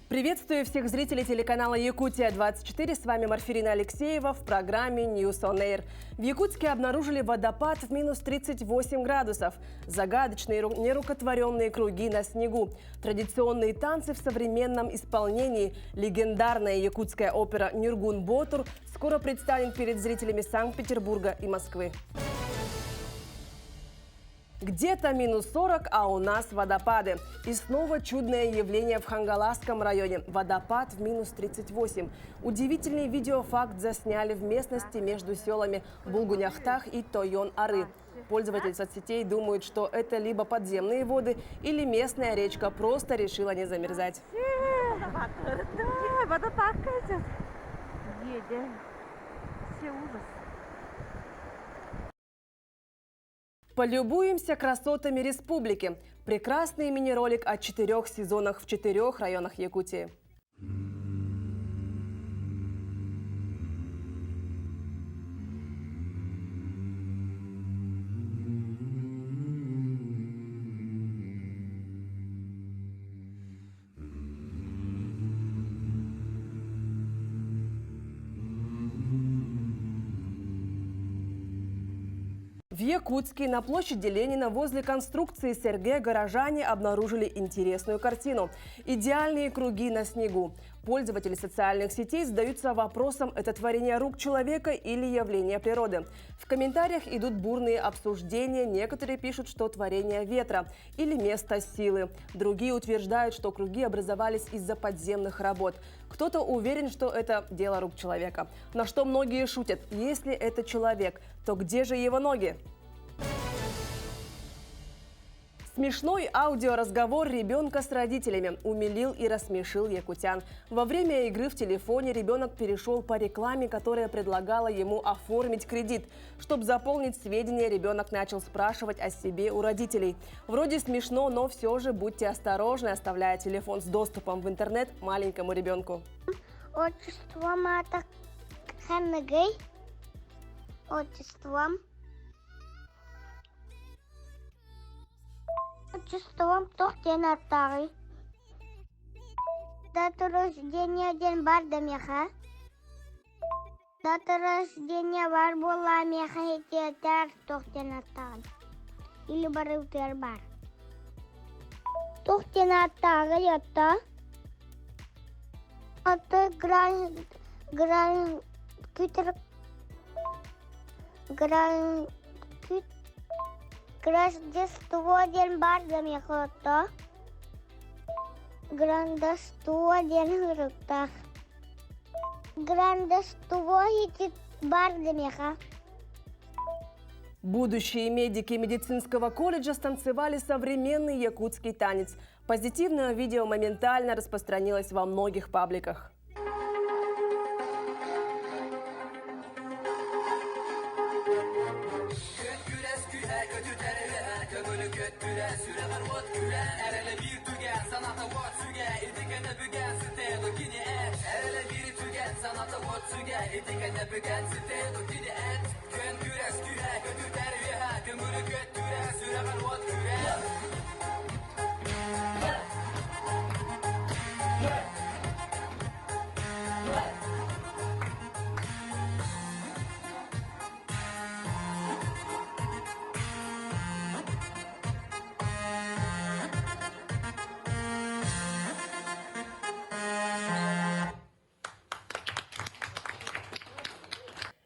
Приветствую всех зрителей телеканала «Якутия-24». С вами Марфирина Алексеева в программе News on Air. В Якутске обнаружили водопад в минус 38 градусов. Загадочные нерукотворенные круги на снегу. Традиционные танцы в современном исполнении. Легендарная якутская опера «Нюргун Ботур» скоро предстанет перед зрителями Санкт-Петербурга и Москвы. Где-то минус 40, а у нас водопады. И снова чудное явление в Хангаласском районе. Водопад в минус 38. Удивительный видеофакт засняли в местности между селами Булгуняхтах и Тойон-Ары. Пользователи соцсетей думают, что это либо подземные воды, или местная речка просто решила не замерзать. Да, водопад идет. Едем. Все ужас. Полюбуемся красотами республики. Прекрасный мини-ролик о 4 сезонах в 4 районах Якутии. В Якутске на площади Ленина возле конструкции СРГ горожане обнаружили интересную картину. Идеальные круги на снегу. Пользователи социальных сетей задаются вопросом, это творение рук человека или явление природы. В комментариях идут бурные обсуждения. Некоторые пишут, что творение ветра или место силы. Другие утверждают, что круги образовались из-за подземных работ. Кто-то уверен, что это дело рук человека. На что многие шутят, если это человек, то где же его ноги? Смешной аудиоразговор ребенка с родителями умилил и рассмешил якутян. Во время игры в телефоне ребенок перешел по рекламе, которая предлагала ему оформить кредит. Чтобы заполнить сведения, ребенок начал спрашивать о себе у родителей. Вроде смешно, но все же будьте осторожны, оставляя телефон с доступом в интернет маленькому ребенку. Отчество Мата Ханнагей. Отчеством Тохтенатары. Дата рождения день барда меха. Дата рождения бар бола меха и театр Тохтенатары. Или барутер бар. Тохтенатары это. Это Гражданство день барда меха. Гражданство день руках. Гражданство идет барда меха. Будущие медики медицинского колледжа станцевали современный якутский танец. Позитивное видео моментально распространилось во многих пабликах.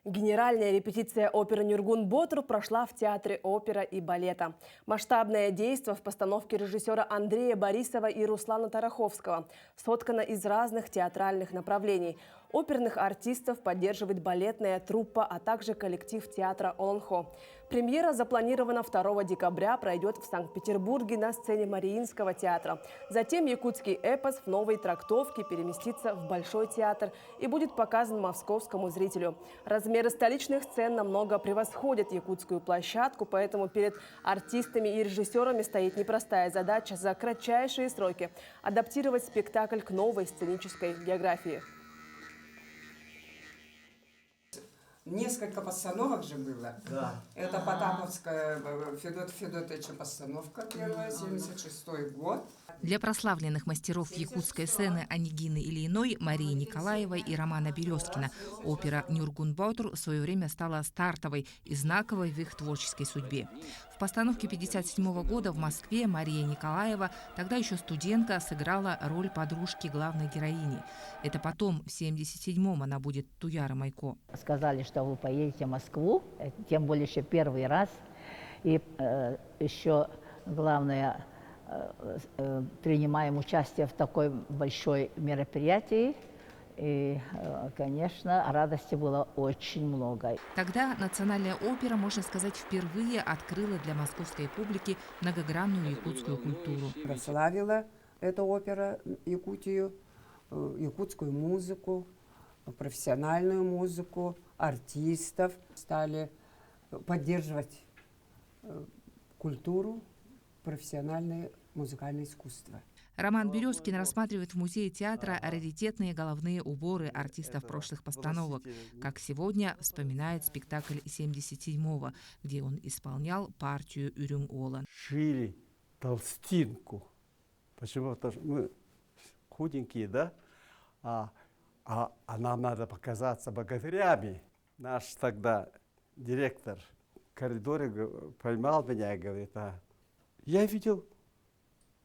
Генеральная репетиция оперы «Нюргун Ботур» прошла в Театре опера и балета. Масштабное действо в постановке режиссера Андрея Борисова и Руслана Тараховского соткано из разных театральных направлений. Оперных артистов поддерживает балетная труппа, а также коллектив театра «Олонхо». Премьера запланирована 2 декабря, пройдет в Санкт-Петербурге на сцене Мариинского театра. Затем якутский эпос в новой трактовке переместится в Большой театр и будет показан московскому зрителю. Размеры столичных сцен намного превосходят якутскую площадку, поэтому перед артистами и режиссерами стоит непростая задача за кратчайшие сроки адаптировать спектакль к новой сценической географии. Несколько постановок же было. Да. Это Потаповская Федот Федотовича постановка первая, 76-й год. Для прославленных мастеров якутской сцены Онегины Ильиной, Марии Николаевой и Романа Березкина опера «Нюргун Ботур» в свое время стала стартовой и знаковой в их творческой судьбе. В постановке 1957 года в Москве Мария Николаева, тогда еще студентка, сыграла роль подружки главной героини. Это потом, в 1977-м, она будет Туяра Майко. Сказали, что вы поедете в Москву, тем более еще первый раз. И еще главное, принимаем участие в такой большой мероприятии. И, конечно, радости было очень много. Тогда Национальная опера, можно сказать, впервые открыла для московской публики многогранную якутскую культуру. Прославила эта опера Якутию, якутскую музыку, профессиональную музыку, артистов. Стали поддерживать культуру, профессиональное музыкальное искусство. Роман Березкин рассматривает в музее театра раритетные головные уборы артистов прошлых постановок. Как сегодня вспоминает спектакль 77-го, где он исполнял партию Үрүң-Олон. Шили толстинку. Почему? Потому что мы худенькие, да? А нам надо показаться богатырями. Наш тогда директор в коридоре поймал меня и говорит: я видел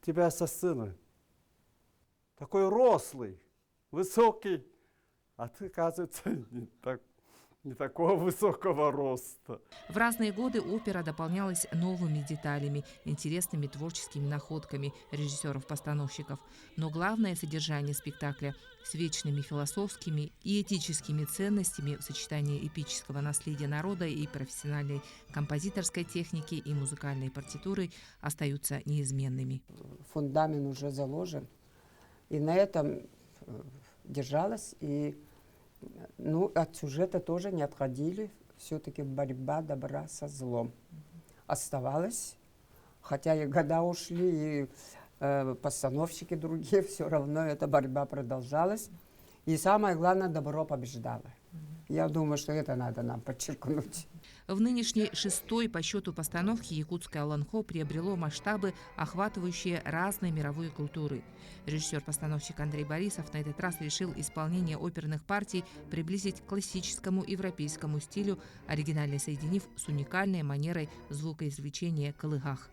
тебя со сцены. Такой рослый, высокий, а ты, оказывается, не такого высокого роста. В разные годы опера дополнялась новыми деталями, интересными творческими находками режиссеров-постановщиков. Но главное содержание спектакля с вечными философскими и этическими ценностями в сочетании эпического наследия народа и профессиональной композиторской техники и музыкальной партитуры остаются неизменными. Фундамент уже заложен, и на этом держалась, и от сюжета тоже не отходили. Все-таки борьба добра со злом оставалась, хотя и года ушли, и постановщики другие, все равно эта борьба продолжалась. И самое главное, добро побеждало. Я думаю, что это надо нам подчеркнуть. В нынешней 6-й по счету постановке якутское Олонхо приобрело масштабы, охватывающие разные мировые культуры. Режиссер-постановщик Андрей Борисов на этот раз решил исполнение оперных партий приблизить к классическому европейскому стилю, оригинально соединив с уникальной манерой звукоизвлечения калыгах.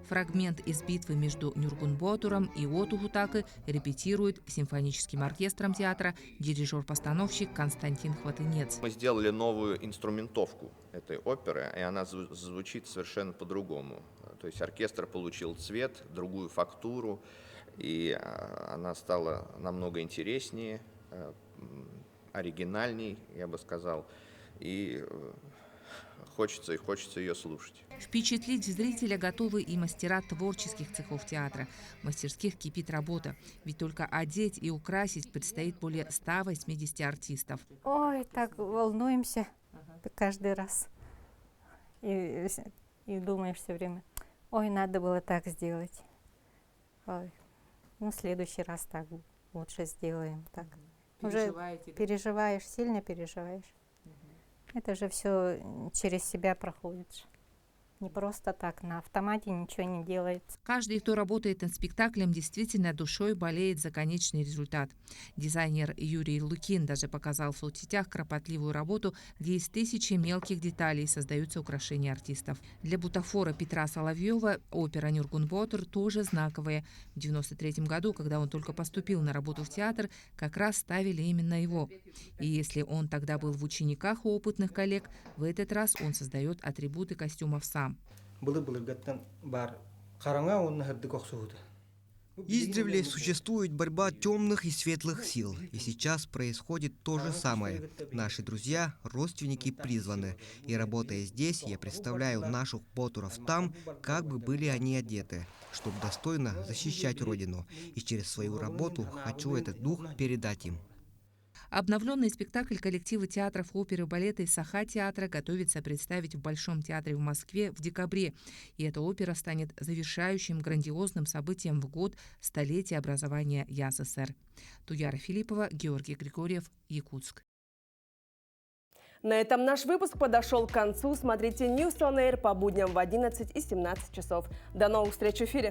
Фрагмент из битвы между Нюргун-Ботуром и Отугутакы репетирует симфоническим оркестром театра дирижер-постановщик Константин Хватынец. Мы сделали новую инструментовку этой оперы, и она звучит совершенно по-другому. То есть оркестр получил цвет, другую фактуру, и она стала намного интереснее, оригинальней, я бы сказал, и хочется ее слушать. Впечатлить зрителя готовы и мастера творческих цехов театра. В мастерских кипит работа, ведь только одеть и украсить предстоит более 180 артистов. Ой, так волнуемся каждый раз. И думаешь все время: ой, надо было так сделать. Ой, в следующий раз так лучше сделаем. Так. Уже переживаешь, сильно переживаешь. Это же все через себя проходит. Не просто так, на автомате ничего не делается. Каждый, кто работает над спектаклем, действительно душой болеет за конечный результат. Дизайнер Юрий Лукин даже показал в соцсетях кропотливую работу, где из тысячи мелких деталей создаются украшения артистов. Для бутафора Петра Соловьева опера «Нюргун Ботур» тоже знаковая. В 1993 году, когда он только поступил на работу в театр, как раз ставили именно его. И если он тогда был в учениках у опытных коллег, в этот раз он создает атрибуты костюмов сам. Издревле существует борьба темных и светлых сил, и сейчас происходит то же самое. Наши друзья, родственники призваны, и работая здесь, я представляю наших ботуров там, как бы были они одеты, чтобы достойно защищать Родину, и через свою работу хочу этот дух передать им. Обновленный спектакль коллектива театров оперы и балета из Саха-театра готовится представить в Большом театре в Москве в декабре. И эта опера станет завершающим грандиозным событием в год столетия образования ЯССР. Туяра Филиппова, Георгий Григорьев, Якутск. На этом наш выпуск подошел к концу. Смотрите News on Air по будням в 11 и 17 часов. До новых встреч в эфире!